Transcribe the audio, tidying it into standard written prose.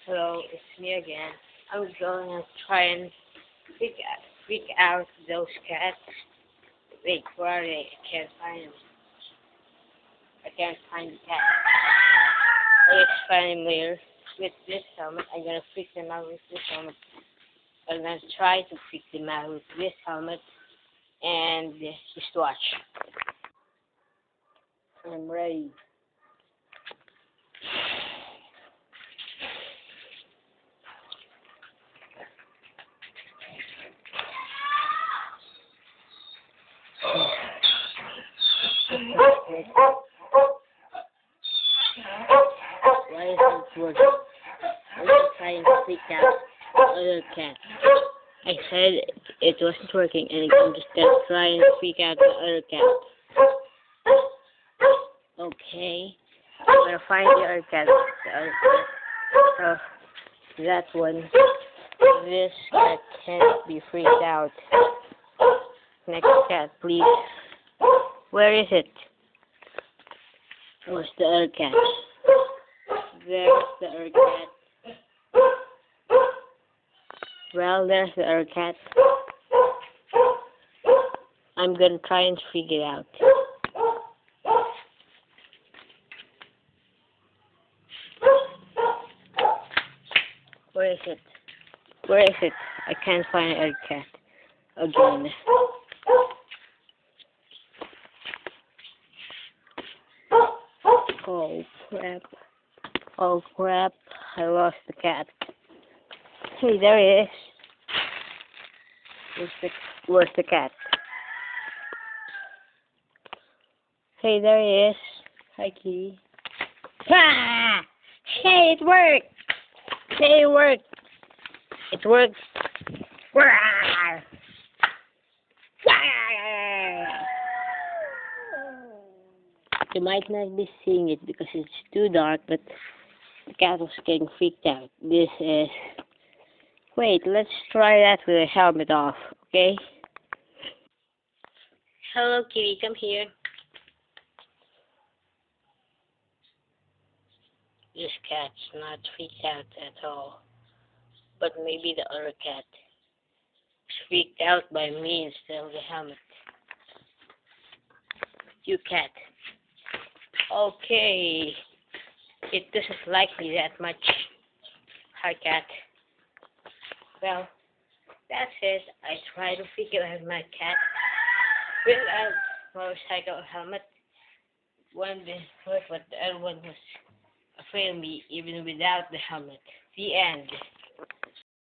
Hello, it's me again. I'm going to try and pick out those cats. Wait, where are they? I can't find them. I can't find the cat. Let's find them later. With this helmet, I'm gonna freak them out with this helmet. I'm gonna try to freak them out with this helmet, and just watch. I'm ready. Why is it working? Let's try and freak out the other cat. I said it wasn't working, and I'm just gonna try and freak out the other cat. Okay, I'm gonna find the other cat. That one. This cat can't be freaked out. Next cat, please. Where is it? Where's the other cat? There's the other cat. Well, there's the other cat. I'm gonna try and figure it out. Where is it? Where is it? I can't find the other cat again. Oh crap. Oh crap. I lost the cat. Hey, there he is. Where's the cat? Hey, there he is. Hi, kitty. Ah! Hey, it worked! Hey, it worked! It worked! Wah! You might not be seeing it because it's too dark, but the cat was getting freaked out. This is... Wait, let's try that with the helmet off, okay? Hello, kitty, come here. This cat's not freaked out at all. But maybe the other cat is freaked out by me instead of the helmet. You cat. Okay. It doesn't like me that much. Hi, cat. Well, that's it. I tried to figure out my cat with a motorcycle helmet. One didn't work, but the other one was afraid of me even without the helmet. The end.